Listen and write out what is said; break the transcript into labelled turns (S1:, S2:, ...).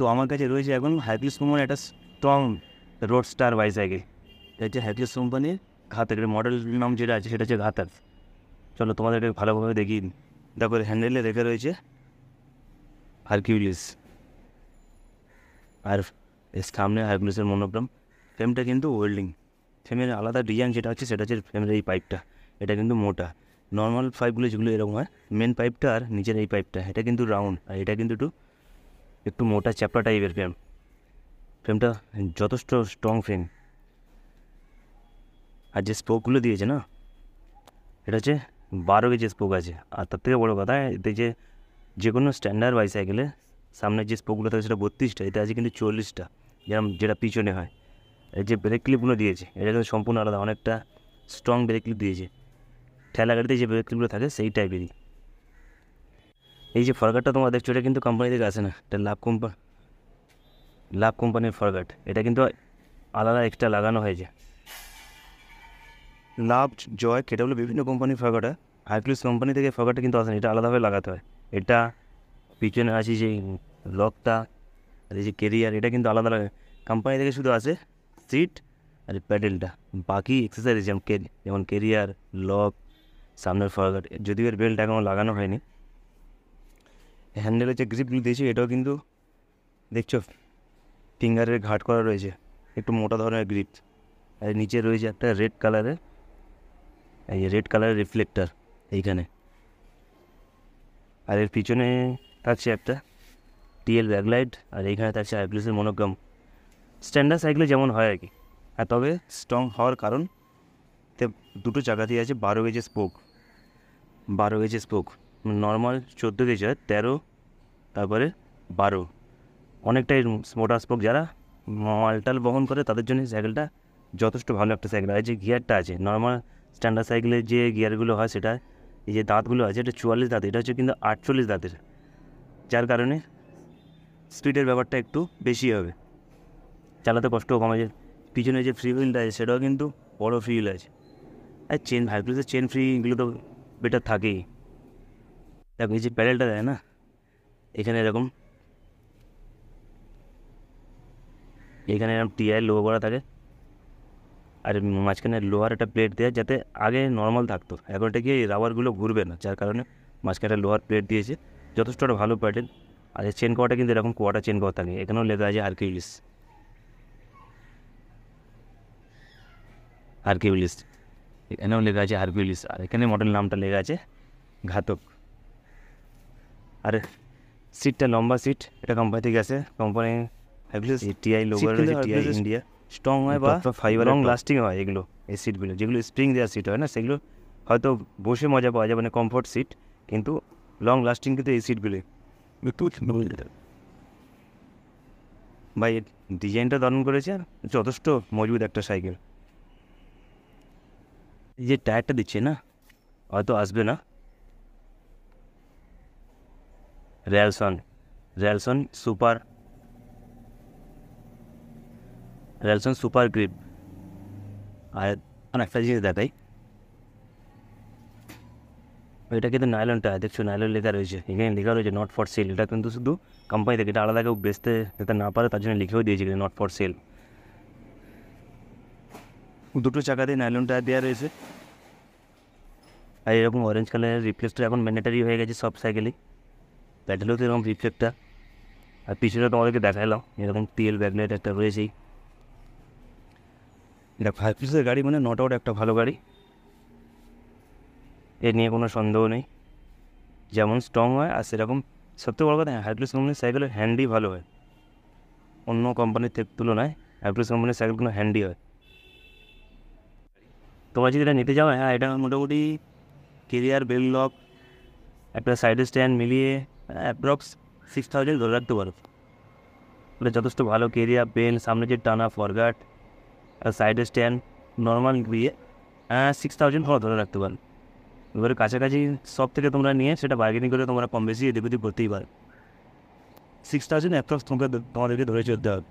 S1: তো আমার কাছে রয়েছে এখন হারকিউলিস কোম্পানির একটা স্ট্রং রোড স্টার বাইসাইকেল। এটা হচ্ছে হারকিউলিস কোম্পানির ঘাতার, মডেল নাম যেটা আছে সেটা হচ্ছে ঘাতার। চলো তোমাদেরকে ভালোভাবে দেখিয়ে দিই। দেখো হ্যান্ডেলে রেখে রয়েছে হারকিউলিস, আর এর সামনে হারকিউলিসের মনোগ্রাম। ফ্রেমটা কিন্তু ওয়েল্ডিং, ফ্রেমের আলাদা ডিজাইন যেটা হচ্ছে সেটা হচ্ছে ফ্রেমের এই পাইপটা, এটা কিন্তু মোটা। নর্মাল পাইপগুলো যেগুলো এরকম হয়, মেন পাইপটা আর নিচের এই পাইপটা, এটা কিন্তু রাউন্ড, আর এটা কিন্তু একটু মোটা চ্যাপটা টাইপের ফ্রেমটা যথেষ্ট স্ট্রং ফ্রেম। আর যে স্পোকগুলো দিয়েছে না, এটা হচ্ছে 12 গেজের স্পোক আছে। আর তার থেকে বড়ো কথা, এতে যে কোনো স্ট্যান্ডার্ড বাইসাইকেলে সামনের যে স্পোকগুলো থাকে সেটা 32টা, এতে আছে কিন্তু 40টা, যেটা পিছনে হয়। এই যে ব্রেক ক্লিপগুলো দিয়েছে এটা কিন্তু সম্পূর্ণ আলাদা, অনেকটা স্ট্রং ব্রেক ক্লিপ দিয়েছে। ঠেলা গাড়িতে যে ব্রেক ক্লিপগুলো থাকে সেই টাইপেরই। এই যে ফরগাটটা তোমরা দেখছো, এটা কিন্তু কোম্পানি থেকে আসে না, এটা লাভ কোম্পানির ফরগাট। এটা কিন্তু আলাদা এক্সট্রা লাগানো হয়েছে। লাভ, জয়, এটা হলো বিভিন্ন কোম্পানির ফরগাট। হারকিউলিস কোম্পানি থেকে ফরগাটটা কিন্তু আসে না, এটা আলাদাভাবে লাগাতে হয়। এটা পিছনে আছে যে লকটা, আর এই যে কেরিয়ার, এটা কিন্তু আলাদা লাগে। কোম্পানি থেকে শুধু আসে সিট আর প্যাডেলটা, বাকি এক্সেসরিজ যেমন কেরিয়ার, লক, সামনের ফরগাট, যদিও এর বেল্ট এখনও লাগানো হয়নি। হ্যান্ডেলের যে গ্রিপগুলো দিয়েছে এটাও কিন্তু দেখছো ফিঙ্গারের ঘাট করা রয়েছে, একটু মোটা ধরনের গ্রিপ। আর নিচে রয়েছে একটা রেড কালারের রিফ্লেক্টার এইখানে। আর এর পিছনে থাকছে একটা টিএল ব্যাকলাইট, আর এইখানে থাকছে হারকিউলিসের মনোগ্রাম। স্ট্যান্ডার্ড সাইকেলে যেমন হয় আর কি। আর তবে স্ট্রং হওয়ার কারণ দুটো চাকাতেই আছে 12 গেজের স্পোক। নর্মাল 14 গেজ হয়, 13, তারপরে 12, অনেকটাই মোটা স্পোক। যারা মালটাল বহন করে তাদের জন্য সাইকেলটা যথেষ্ট ভালো একটা সাইকেল। আর যে গিয়ারটা আছে, নর্মাল স্ট্যান্ডার্ড সাইকেলের যে গিয়ারগুলো হয় সেটা, এই যে দাঁতগুলো আছে এটা 44 দাঁত, এটা হচ্ছে কিন্তু 48 দাঁতের, যার কারণে স্পিডের ব্যাপারটা একটু বেশি হবে, চালাতে কষ্টও কমে। যে পিছনে যে ফ্রি হুইলটা আছে সেটাও কিন্তু বড়ো ফ্রি হুইল আছে। আর হারকিউলিসের চেন ফ্রি এগুলো তো বেটার থাকেই। দেখো এই যে প্যাডেলটা দেয় না, এখানে এরকম এরকম টিআই লো করা থাকে, আর মাঝখানে লোহার একটা প্লেট দেয়, যাতে আগে নর্মাল থাকতো, এখন এটা গিয়ে রাবারগুলো ঘুরবে না, যার কারণে মাঝখানে লোহার প্লেট দিয়েছে। যথেষ্ট একটা ভালো প্যাডেল। আর চেন কভারটা কিন্তু এরকম কোয়াটার চেন কভার থাকে, এখানেও লেখা আছে হারকিউলিস, এখানেও লেখা আছে হারকিউলিস, আর এখানে মডেল নামটা লেখা আছে ঘাতক। আর সিটটা লম্বা সিট, এটা কোম্পানি থেকে আসে। কোম্পানি হারকিউলিস টিআই লোগো রয়েছে, টিআই ইন্ডিয়া। স্ট্রং হয় বা ফাইবার লং লাস্টিং হয় এগুলো। এই সিটগুলো যেগুলো স্প্রিং দেওয়ার সিট হয় না, সেগুলো হয়তো বসে মজা পাওয়া যায়, মানে কমফোর্ট সিট, কিন্তু লং লাস্টিং কিন্তু এই সিটগুলোই। ভাই ডিজাইনটা দারুণ করেছে, আর যথেষ্ট মজবুত একটা সাইকেল। এই যে টায়ারটা দিচ্ছে না, হয়তো আসবে না, রেলসন সুপার গ্রিপ। আর একটা জিনিস দেখাই, এটা কিন্তু নাইলন টায়ার, দেখছো নাইলন লেখা রয়েছে, এখানে লেখা রয়েছে নট ফর সেল। এটা কিন্তু শুধু কোম্পানি থেকে, এটা আলাদা কেউ বেচতে যাতে না পারে তার জন্য লিখেও দিয়েছে নট ফর সেল। দুটো চাকাতে নাইলন টায়ার দেওয়া রয়েছে। আর এরকম অরেঞ্জ কালারের রিফ্লেক্টর এখন ম্যান্ডেটারি হয়ে গেছে সব সাইকেলেই। প্যাডেলেও তো এরকম রিফ্লেক্টর। আর পিছনে তোমাদেরকে দেখালাম এরকম টিএল ব্যাকলাইট একটা রয়েছেই। এটা 5 পিসের গাড়ি, মানে নট আউট একটা ভালো গাড়ি, এ নিয়ে কোনো সন্দেহ নেই। যেমন স্ট্রং হয়, আর সেরকম সবথেকে বড় কথা, হারকিউলিস কোম্পানির সাইকেলের হ্যান্ডি ভালো হয় অন্য কোম্পানির তুলনায়। হারকিউলিস কোম্পানির সাইকেলগুলো হ্যান্ডি হয়। তোমরা যদি এটা নিতে যাও, হ্যাঁ এটা মোটামুটি কেরিয়ার, বেল লক, একটা সাইডে স্ট্যান্ড মিলিয়ে অ্যাপ্রক্স 6000 ধরে রাখতে পারো। এটা যথেষ্ট ভালো। কেরিয়ার, বেল, সামনে যে টানা ফরগাট, আর সাইডে স্ট্যান্ড নর্মাল দিয়ে 6000 ধরে রাখতে পারো। এবারে কাছাকাছি সব থেকে তোমরা নিয়ে সেটা বার্গেনিং করে তোমরা কম বেশি এদিক ওদিক করতেই পারো। 6000 অ্যাপ্রক্স তোমাদেরকে ধরে চলতে হবে।